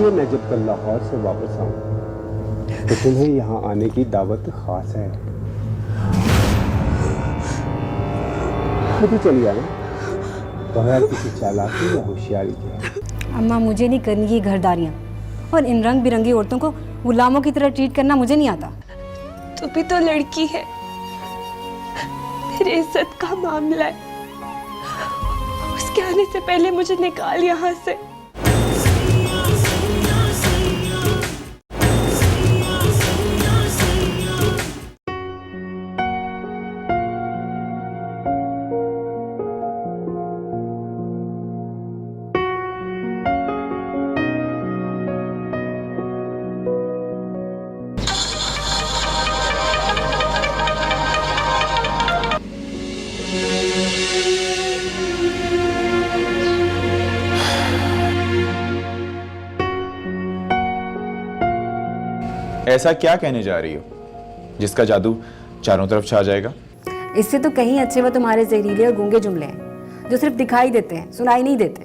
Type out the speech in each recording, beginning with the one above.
इसलिए मैं जब कल लाहौर से वापस आऊं तो तुम्हें यहाँ आने की दावत खास है। खुद ही चली आना बगैर किसी चालाकी या होशियारी के। अम्मा, मुझे नहीं करनी ये घरदारियाँ, और इन रंग बिरंगी औरतों को गुलामों की तरह ट्रीट करना मुझे नहीं आता। तू भी तो लड़की है, मेरी इज्जत का मामला है। उसके आने से पहले मुझे निकाल यहाँ से। ऐसा क्या कहने जा रही हो जिसका जादू चारों तरफ छा जाएगा? इससे तो कहीं अच्छे वो तुम्हारे जहरीले और गूंगे जुमले हैं जो सिर्फ दिखाई देते हैं, सुनाई नहीं देते।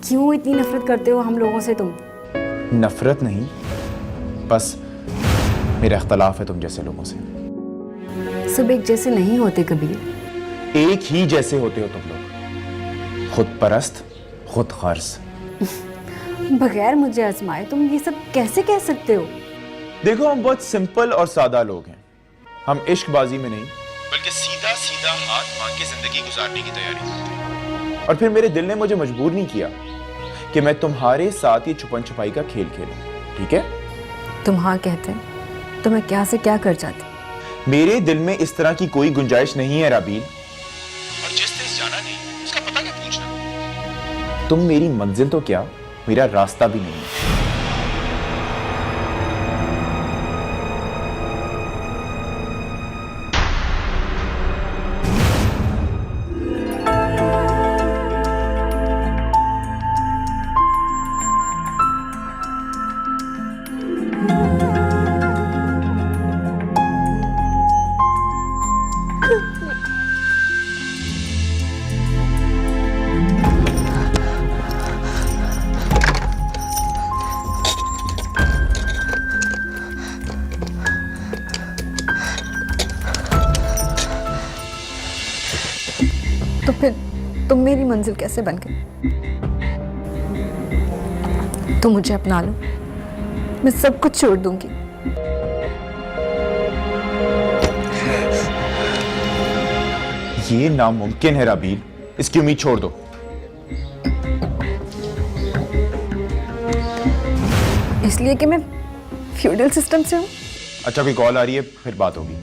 क्यों इतनी नफरत करते हो हम लोगों से तुम? नफरत नहीं, बस मेरा इख्तलाफ है तुम जैसे लोगों से। सब एक जैसे नहीं होते कबीर। एक ही जैसे होते हो तुम लोग, खुद परस्त, खुद गर्ज। बगैर मुझे आजमाए तुम ये सब कैसे कह सकते हो? देखो, हम बहुत सिंपल और सादा लोग हैं। हम इश्कबाजी में नहीं बल्कि सीधा सीधा हाथ मांग के जिंदगी गुजारने की तैयारी करते हैं। और फिर मेरे दिल ने मुझे मजबूर नहीं किया कि मैं तुम्हारे साथ ये छुपन छुपाई का खेल खेलूं, ठीक है? तुम हाँ कहते तो मैं क्या से क्या कर जाती। मेरे दिल में इस तरह की कोई गुंजाइश नहीं है राबील। और जिस देश जाना नहीं उसका पता क्या पूछना? तुम मेरी मंजिल तो क्या, मेरा रास्ता भी नहीं है। तो फिर तुम मेरी मंजिल कैसे बन गई? तुम मुझे अपना लो, मैं सब कुछ छोड़ दूंगी। ये नामुमकिन है राबील, इसकी उम्मीद छोड़ दो। इसलिए कि मैं फ्यूडल सिस्टम से हूँ। अच्छा, कोई कॉल आ रही है, फिर बात होगी।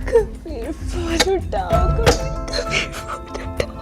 कबीर फोन उठाओ, कबीर फोन उठाओ।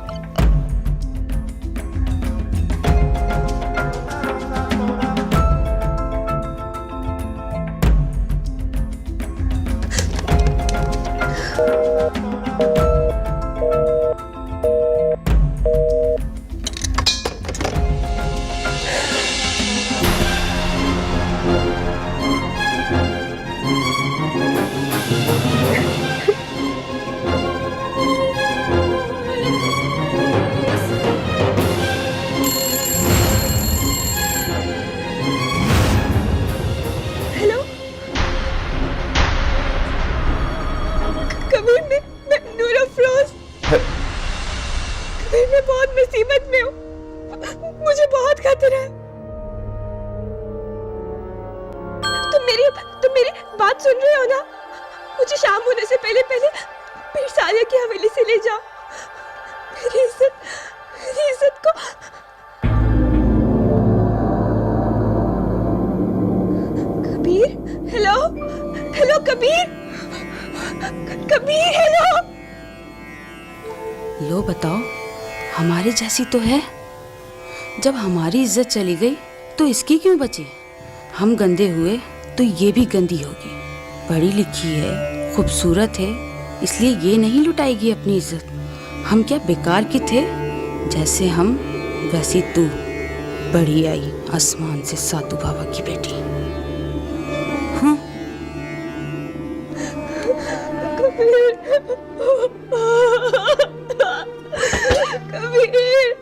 हेलो कबीर, मैं नूर अफरोज। कबीर, मैं बहुत मुसीबत में हूँ, मुझे बहुत खतरा है। तुम मेरी बात सुन रहे हो ना? मुझे शाम होने से पहले पीर सादिया की हवेली से ले जाओ। मेरी इज्जत को। कबीर, हेलो कबीर, लो बताओ, हमारे जैसी तो है। जब हमारी इज्जत चली गई तो इसकी क्यों बची? हम गंदे हुए तो ये भी गंदी होगी। पढ़ी लिखी है, खूबसूरत है, इसलिए ये नहीं लुटाएगी अपनी इज्जत। हम क्या बेकार की थे? जैसे हम वैसी तू, बड़ी आई आसमान से साधु बाबा की बेटी। हाँ कबीर,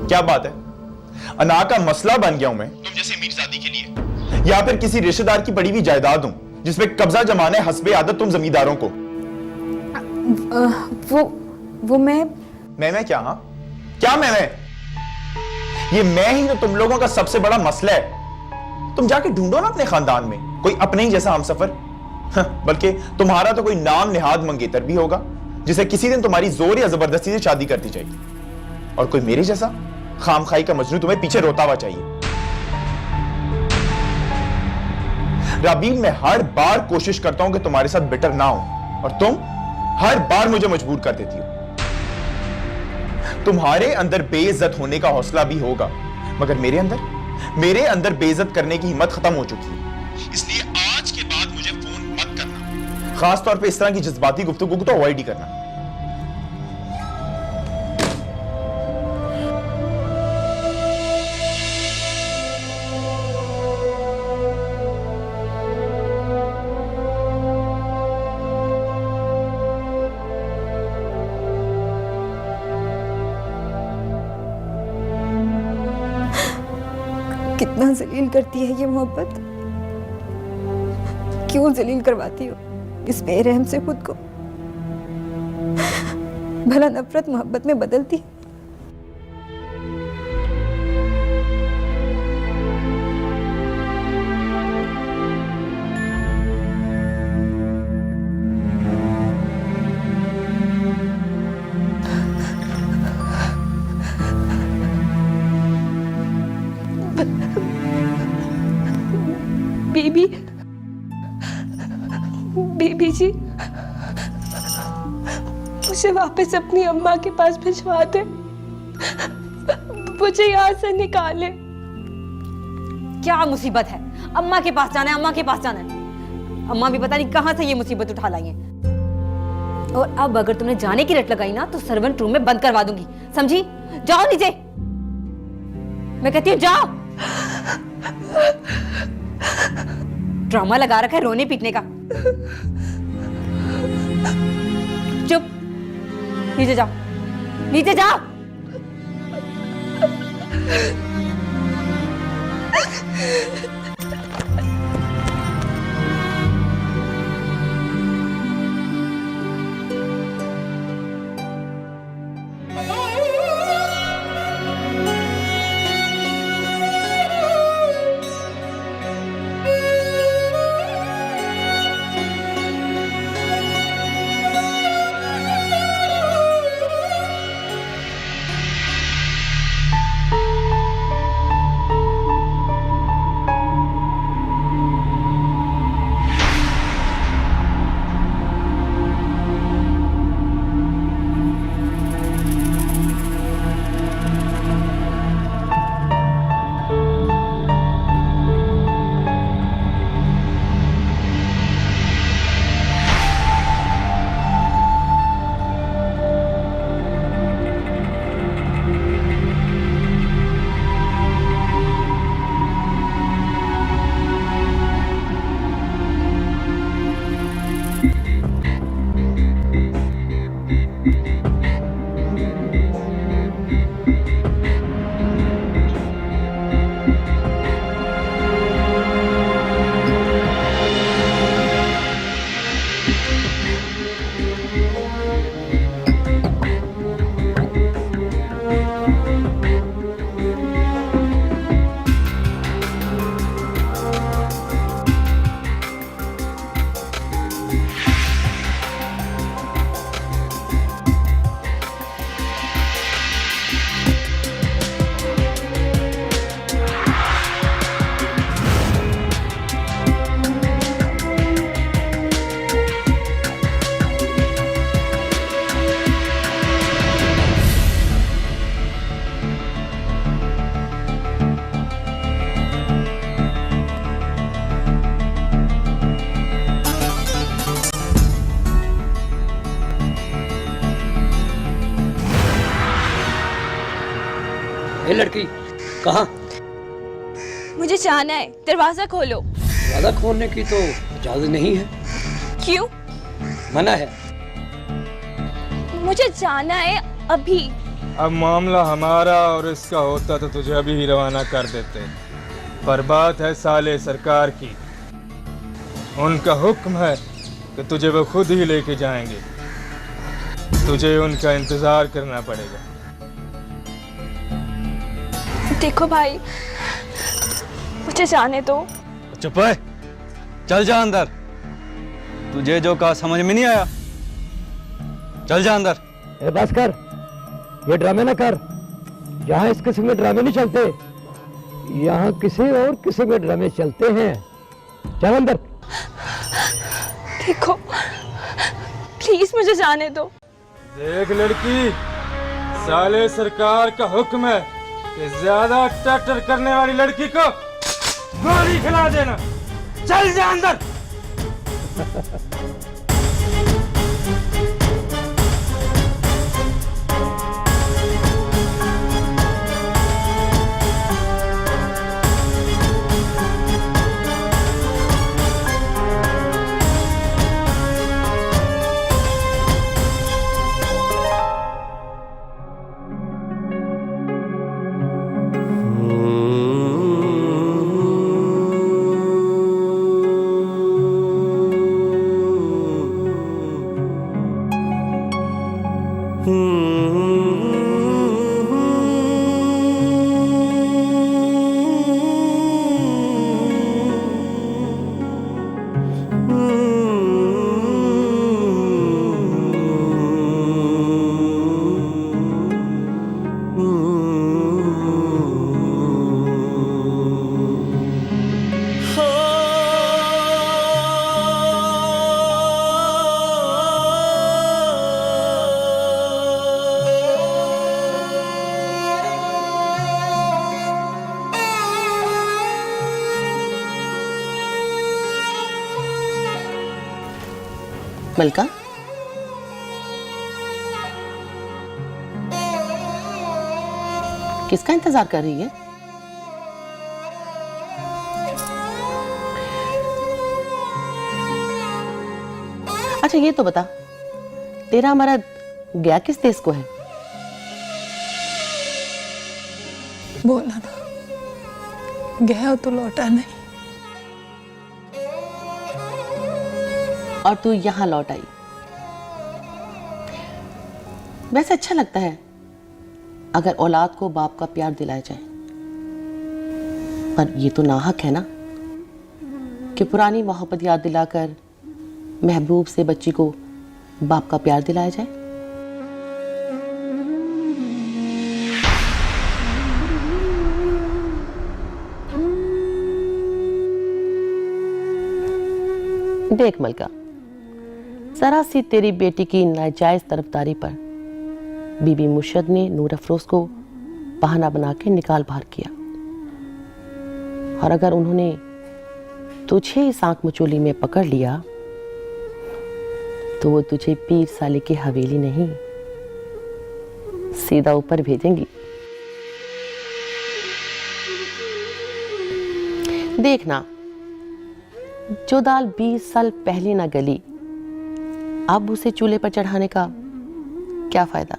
क्या बात है? अना का मसला बन गया हूं मैं तुम जैसे मीरजादी के लिए, या फिर किसी रिश्तेदार की पड़ी हुई जायदाद हूं जिसमें कब्जा जमाने हस्बे आदत तुम जमींदारों को? वो मैं क्या? हाँ क्या मैं? ये मैं ही तो तुम लोगों का सबसे बड़ा मसला है। तुम जाके ढूंढो ना अपने खानदान में कोई अपने ही जैसा हमसफर। बल्कि तुम्हारा तो कोई नाम निहाद मंगेतर भी होगा जिसे किसी दिन तुम्हारी जोर या जबरदस्ती से शादी कर दी जाएगी, और कोई मेरे जैसा खामखाई का मजनू तुम्हें पीछे रोता हुआ चाहिए। राबील, मैं हर बार कोशिश करता हूं कि तुम्हारे साथ बेटर ना हो, और तुम हर बार मुझे मजबूर कर देती हो। तुम्हारे अंदर बेइज्जत होने का हौसला भी होगा, मगर मेरे अंदर बेइज्जत करने की हिम्मत खत्म हो चुकी है। इसलिए आज के बाद मुझे फोन मत करना, खास तौर पे इस तरह की जज्बाती गुफ्तगू को तो अवॉइड ही करना। कितना जलील करती है ये मोहब्बत। क्यों जलील करवाती हो इस बेरहम से खुद को? भला नफरत मोहब्बत में बदलती? बेबी जी, मुझे वापस अपनी अम्मा के पास भिजवा दे, मुझे यहाँ से निकाले। क्या मुसीबत है? अम्मा के पास जाना है, अम्मा के पास जाना है। अम्मा भी पता नहीं कहां से ये मुसीबत उठा लाई है। और अब अगर तुमने जाने की रट लगाई ना तो सर्वेंट रूम में बंद करवा दूंगी, समझी? जाओ नीचे, मैं कहती हूँ जाओ। ड्रामा लगा रखा है रोने पीटने का। चुप, नीचे जाओ, नीचे जाओ। ए लड़की, कहाँ? मुझे जाना है, दरवाजा खोलो। दरवाजा खोलने की तो इजाजत नहीं है। क्यों? मना है। मुझे जाना है अभी। अब मामला हमारा और इसका होता तो तुझे अभी ही रवाना कर देते, पर बात है साले सरकार की। उनका हुक्म है कि तुझे वो खुद ही लेके जाएंगे। तुझे उनका इंतजार करना पड़ेगा। देखो भाई, मुझे जाने दो। चुप है, चल जा अंदर। तुझे जो कहा समझ में नहीं आया, चल जा अंदर। ए बस कर, ये ड्रामे ना कर। यहाँ इस किस्म के ड्रामे नहीं चलते, यहाँ किसी और किस्म के ड्रामे चलते हैं। चल अंदर। देखो प्लीज मुझे जाने दो। देख लड़की, साले सरकार का हुक्म है कि ज्यादा टक्कर करने वाली लड़की को गोली खिला देना। चल जा अंदर। मलका, किसका इंतजार कर रही है? अच्छा ये तो बता, तेरा मर्द गया किस देश को है? बोला ना, गया तो लौटा नहीं। और तू यहां लौट आई। वैसे अच्छा लगता है अगर औलाद को बाप का प्यार दिलाया जाए, पर ये तो नाहक है ना कि पुरानी मोहब्बत याद दिलाकर महबूब से बच्ची को बाप का प्यार दिलाया जाए। देख मलका, जरा सी तेरी बेटी की नाजायज तरफदारी पर बीबी मुर्शद ने नूर अफरोज को बहाना बना के निकाल बाहर किया, और अगर उन्होंने तुझे इस आंख मचोली में पकड़ लिया तो वो तुझे पीर साले की हवेली नहीं, सीधा ऊपर भेजेंगी। देखना, जो दाल 20 साल पहले ना गली, अब उसे चूल्हे पर चढ़ाने का क्या फायदा।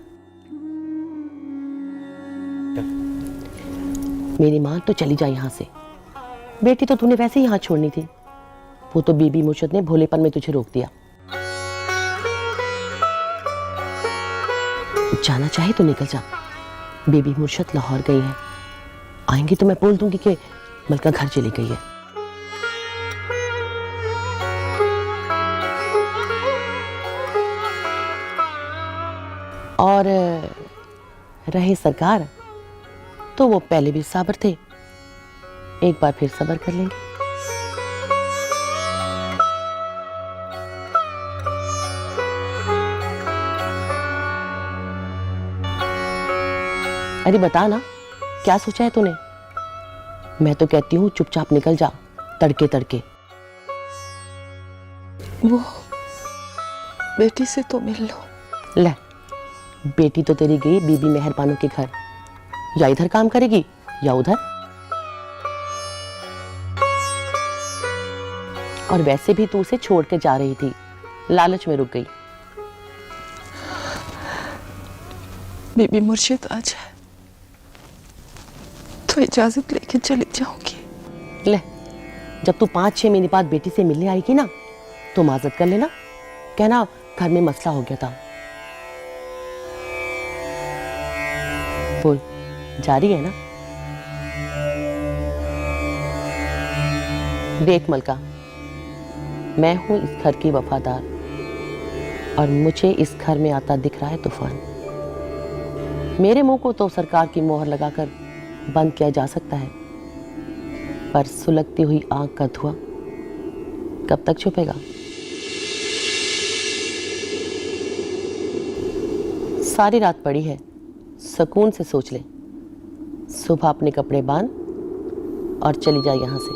मेरी मां तो चली जा यहां से। बेटी तो तूने वैसे ही यहाँ छोड़नी थी, वो तो बीबी मुर्शद ने भोलेपन में तुझे रोक दिया। जाना चाहे तो निकल जा, बीबी मुर्शद लाहौर गई है, आएंगी तो मैं बोल दूंगी कि मलका घर चली गई है। और रहे सरकार, तो वो पहले भी साबर थे, एक बार फिर सब्र कर लेंगे। अरे बता ना, क्या सोचा है तूने? मैं तो कहती हूँ चुपचाप निकल जा, तड़के तड़के। वो बेटी से तो मिल लो। ले, बेटी तो तेरी गई बीबी मेहरबानों के घर, या इधर काम करेगी या उधर। और वैसे भी तू उसे छोड़ के जा रही थी, लालच में रुक गई। बीबी मुर्शिद आ जाए तो इजाजत लेके चली जाऊंगी। ले, जब तू 5-6 महीने बाद बेटी से मिलने आएगी ना तो माजत कर लेना, कहना घर में मसला हो गया था। बोल, जारी है ना? देख मलका, मैं हूं इस घर की वफादार और मुझे इस घर में आता दिख रहा है तूफान। मेरे मुंह को तो सरकार की मोहर लगाकर बंद किया जा सकता है, पर सुलगती हुई आग का धुआं कब तक छुपेगा? सारी रात पड़ी है, सुकून से सोच ले। सुबह अपने कपड़े बांध और चली जा यहां से।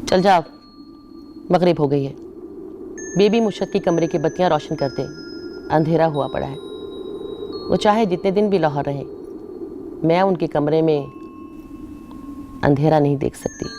चल जा, मगरिब हो गई है। बेबी मुर्शद की कमरे की बत्तियां रोशन कर दे, अंधेरा हुआ पड़ा है। वो चाहे जितने दिन भी लाहौर रहे, मैं उनके कमरे में अंधेरा नहीं देख सकती।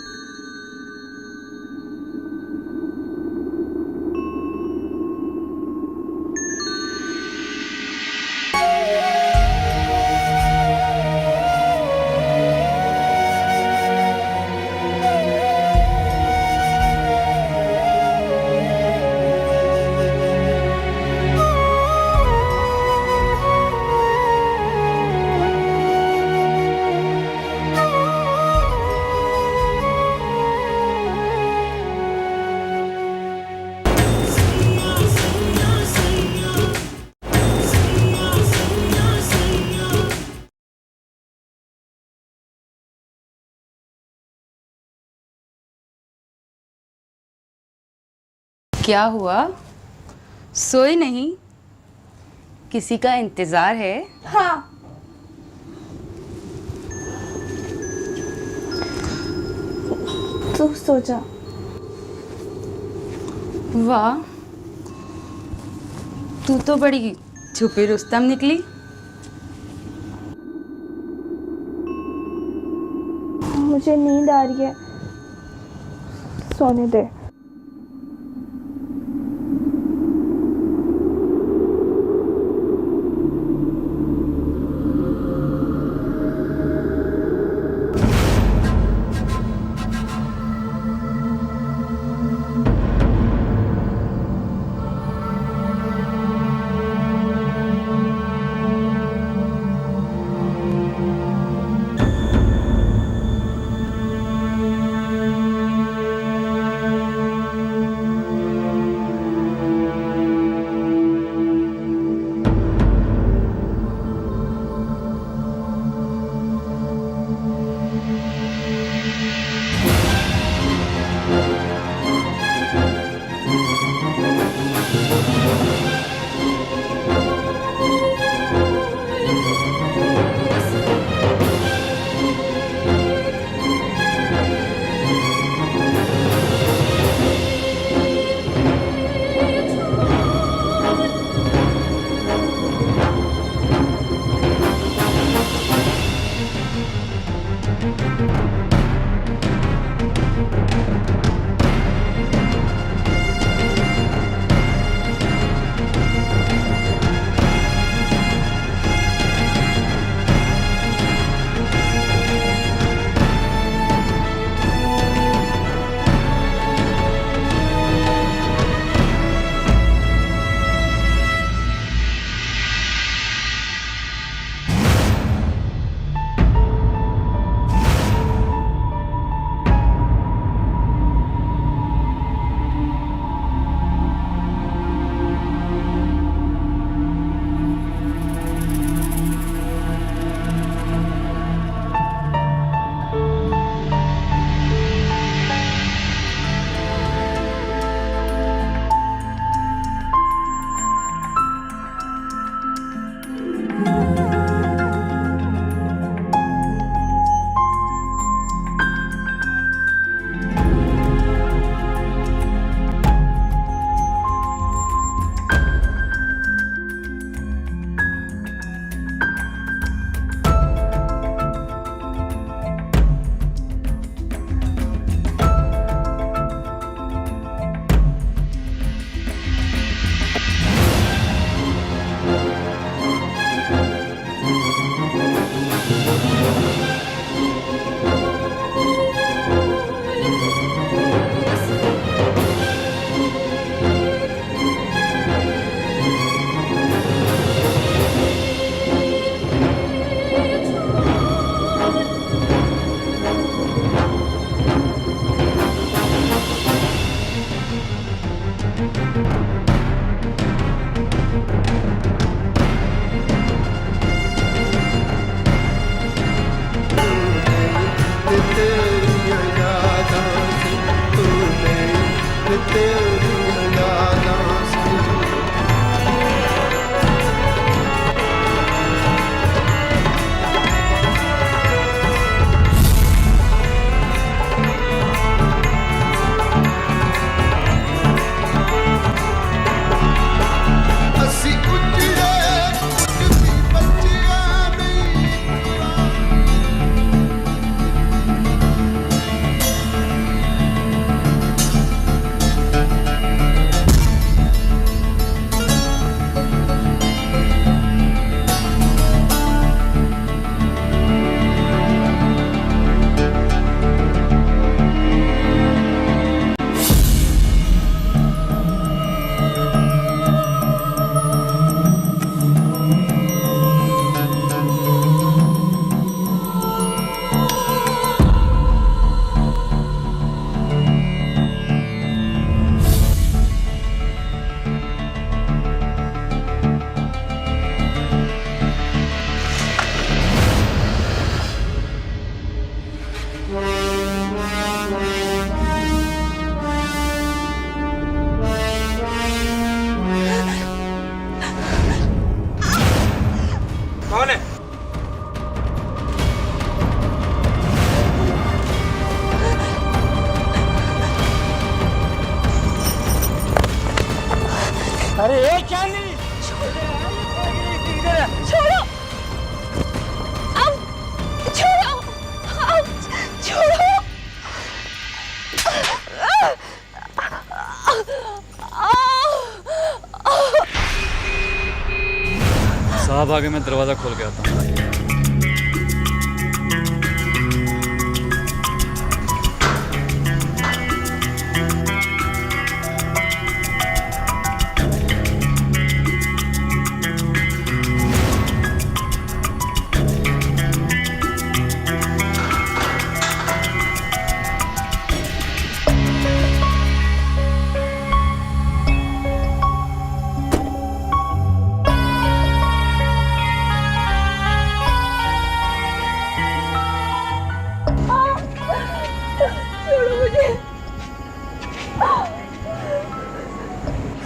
क्या हुआ? सोए नहीं? किसी का इंतजार है? हाँ, तू सो जा। वाह, तू तो बड़ी छुपी रुस्तम निकली। मुझे नींद आ रही है, सोने दे। कौन है? अरे ये क्या नहीं? छोड़ो अब, छोड़ो अब, छोड़ो। साहब आगे मैं दरवाजा खोल के आता हूँ।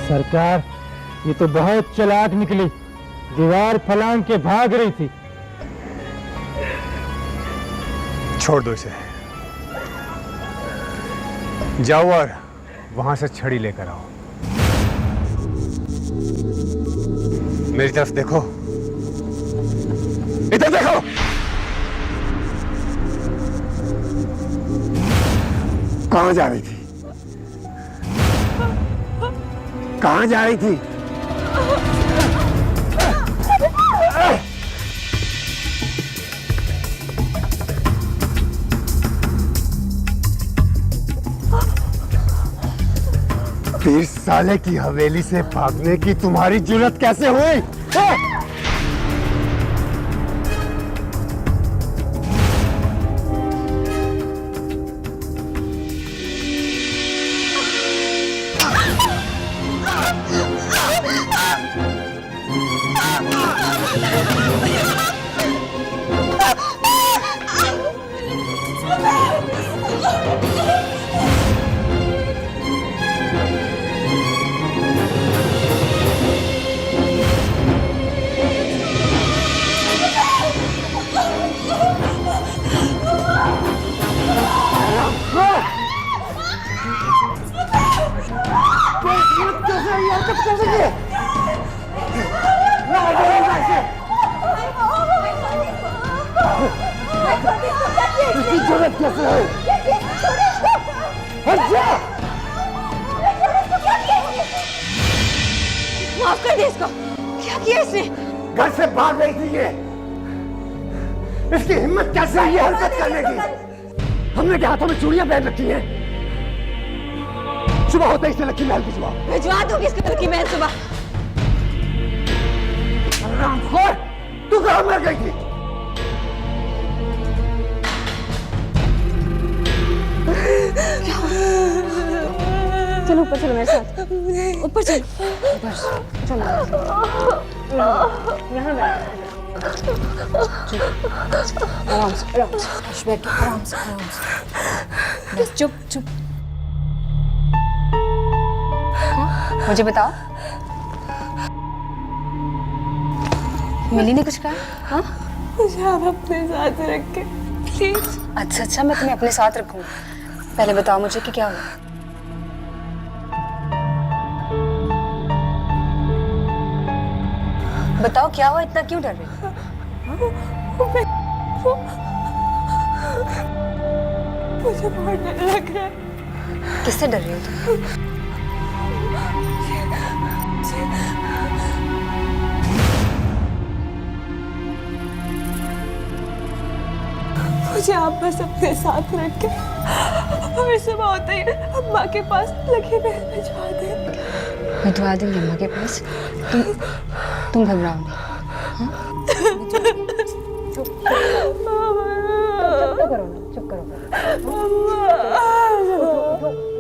सरकार, ये तो बहुत चालाक निकली, दीवार फलांग के भाग रही थी। छोड़ दो इसे, जाओ और वहां से छड़ी लेकर आओ। मेरी तरफ देखो, इधर देखो। कहां जा रही थी? कहां जा रही थी? पीर साले की हवेली से भागने की तुम्हारी जुर्रत कैसे हुई? माफ कर दे इसको। क्या किया इसने? घर से भाग रही थी ये। इसकी हिम्मत कैसे है ये हरकत करने की? हमने क्या हाथों में चूड़ियां पहन रखी हैं? सुबह होते ही से लक्की महल भिजवा। भिजवा दूंगी इसके लक्की महल सुबह। हरामखोर, तू कहां मर गई थी? चलो ऊपर चलो मेरे साथ। ऊपर चलो। चलो यहाँ आराम से आराम से। बस चुप चुप। मुझे बताओ, मिली ने कुछ कहा? हाँ, मुझे आप अपने साथ रखे प्लीज। अच्छा, मैं तुम्हें अपने साथ रखूंगी। पहले बताओ मुझे कि क्या हुआ। बताओ क्या हुआ, इतना क्यों डर रही हो? मुझे बहुत डर लग रहा है। किससे डर रही हो तुम? मुझे आप बस अपने साथ रखें और सुबह होते ही अम्मा के पास लगे भिजवा दें। भिजवा देंगे अम्मा के पास। तुम घबराओ नहीं। हाँ? चुप करो ना, चुप करो।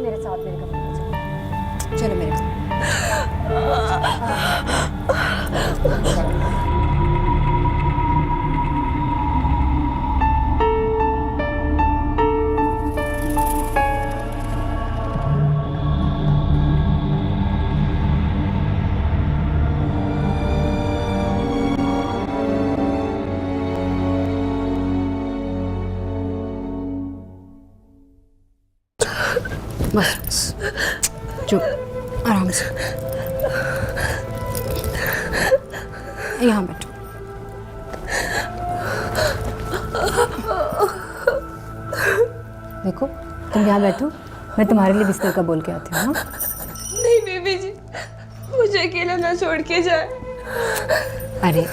मेरे साथ मेरे कमरे में चलो मेरे साथ। बस चुप, आराम से यहाँ बैठो। देखो तुम यहाँ बैठो, मैं तुम्हारे लिए बिस्तर का बोल के आती हूँ। नहीं बेबी जी, मुझे अकेला ना छोड़ के जाए। अरे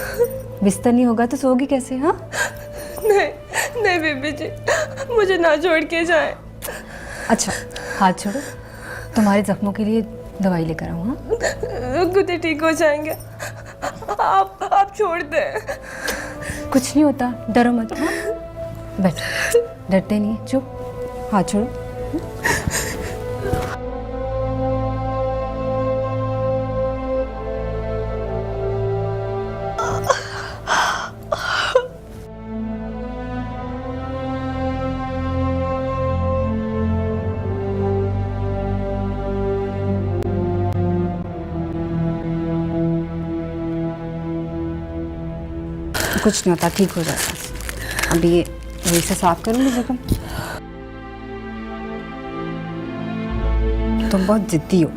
बिस्तर नहीं होगा तो सोओगी कैसे? हाँ नहीं बेबी जी, मुझे ना छोड़ के जाए। अच्छा हाथ छोड़ो, तुम्हारे जख्मों के लिए दवाई लेकर आऊँ। हाँ खुद ही ठीक हो जाएंगे, आप छोड़ दें। कुछ नहीं होता, डरो मत। हाँ बैठो, डरते नहीं, चुप, हाथ छोड़ो। कुछ नहीं होता, ठीक हो जाता। अभी ये यही से साफ करूंगी जख्म। तुम बहुत जिद्दी हो,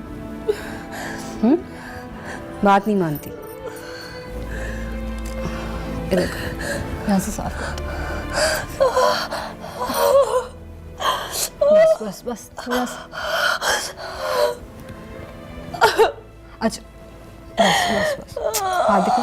बात नहीं मानती। ये देखो, यहाँ से साफ कर दो। बस थोड़ा सा। अच्छा बस हाथ देखो।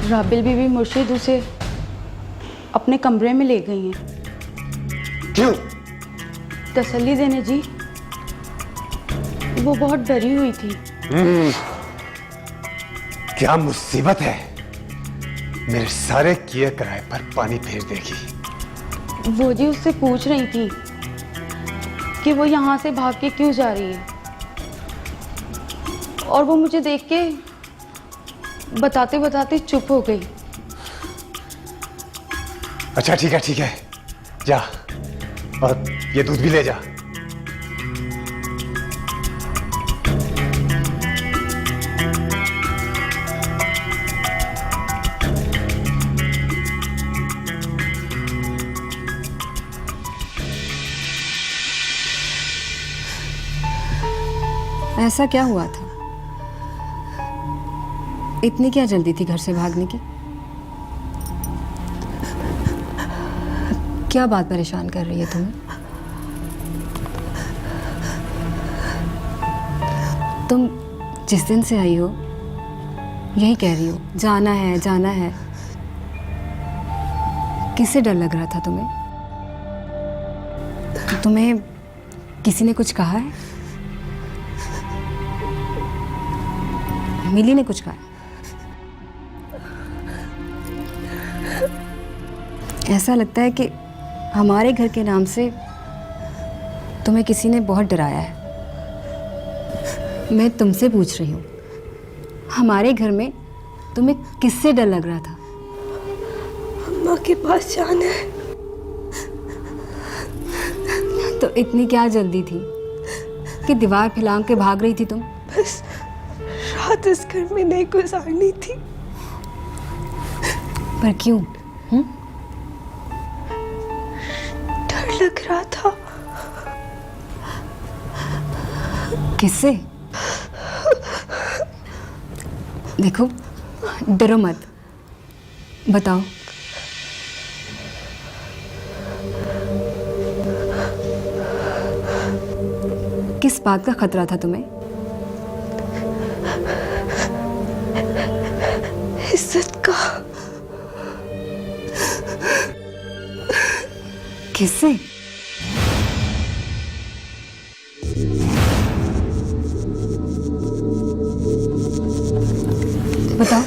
राबिल बीबी मुर्शिद उसे अपने कमरे में ले गई हैं। क्यों? तसल्ली देने जी, वो बहुत डरी हुई थी। क्या मुसीबत है, मेरे सारे किए कराए पर पानी फेर देगी। वो जी उससे पूछ रही थी कि वो यहाँ से भाग के क्यों जा रही है, और वो मुझे देख के बताते बताते चुप हो गई। अच्छा ठीक है, जा और ये दूध भी ले जा। ऐसा क्या हुआ था? इतनी क्या जल्दी थी घर से भागने की? क्या बात परेशान कर रही है तुम्हें? तुम जिस दिन से आई हो यही कह रही हो, जाना है। किससे डर लग रहा था तुम्हें? तुम्हें किसी ने कुछ कहा है? मिली ने कुछ कहा है? ऐसा लगता है कि हमारे घर के नाम से तुम्हें किसी ने बहुत डराया है। मैं तुमसे पूछ रही हूँ, हमारे घर में तुम्हें किससे डर लग रहा था? अम्मा के पास जाना है। तो इतनी क्या जल्दी थी कि दीवार फैलांग के भाग रही थी तुम? बस रात इस घर में नहीं गुजारनी थी। पर क्यों? डर लग रहा था। किससे? देखो, डरो मत, बताओ। किस बात का खतरा था तुम्हें? इज्जत का। किससे? बताओ,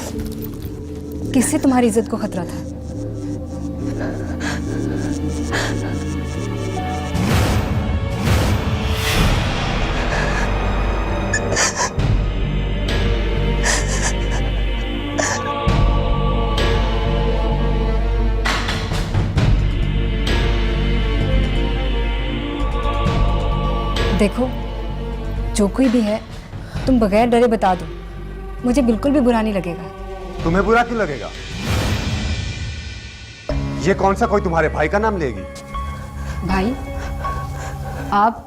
किससे तुम्हारी इज्जत को खतरा था? देखो, जो कोई भी है, तुम बगैर डरे बता दो, मुझे बिल्कुल भी बुरा नहीं लगेगा। तुम्हें बुरा क्यों लगेगा? ये कौन सा कोई तुम्हारे भाई का नाम लेगी? भाई, आप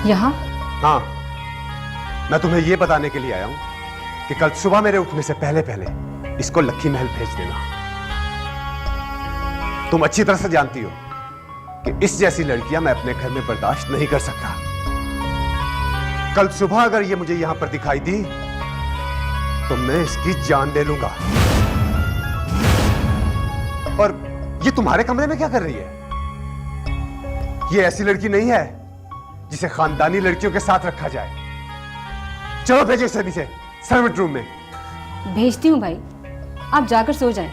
यहाँ? हाँ, मैं तुम्हें ये बताने के लिए आया हूं कि कल सुबह मेरे उठने से पहले पहले इसको लक्की महल भेज देना। तुम अच्छी तरह से जानती हो कि इस जैसी लड़कियां मैं अपने घर में बर्दाश्त नहीं कर सकता। कल सुबह अगर ये मुझे यहां पर दिखाई दी तो मैं इसकी जान ले लूंगा। और ये तुम्हारे कमरे में क्या कर रही है? ये ऐसी लड़की नहीं है जिसे खानदानी लड़कियों के साथ रखा जाए। चलो भेजो इसे नीचे सर्वेंट रूम में। भेजती हूँ भाई, आप जाकर सो जाएं,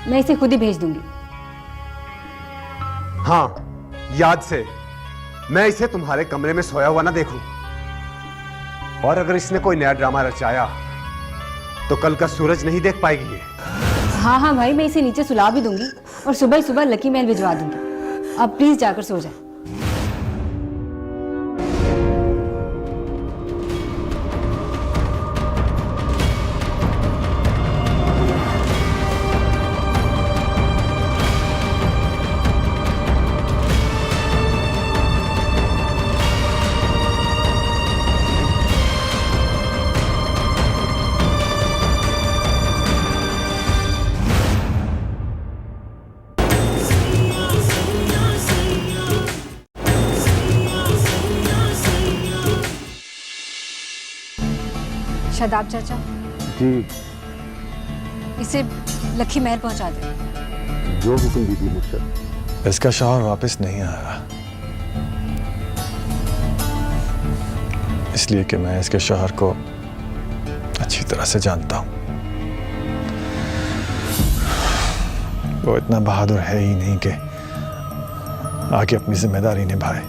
मैं इसे खुद ही भेज दूंगी। हाँ, याद से मैं इसे तुम्हारे कमरे में सोया हुआ ना देखूं। और अगर इसने कोई नया ड्रामा रचाया तो कल का सूरज नहीं देख पाएगी ये। हाँ हाँ भाई, मैं इसे नीचे सुला भी दूंगी और सुबह ही सुबह लकी महल भिजवा दूंगी। अब प्लीज जाकर सो जाए। शादाब चाचा जी, इसे लकी महल पहुंचा दे। जो हुक्म दीजिए मुझसे। इसका शौहर वापस नहीं आया, इसलिए कि मैं इसके शौहर को अच्छी तरह से जानता हूं। वो इतना बहादुर है ही नहीं कि आके अपनी जिम्मेदारी निभाए।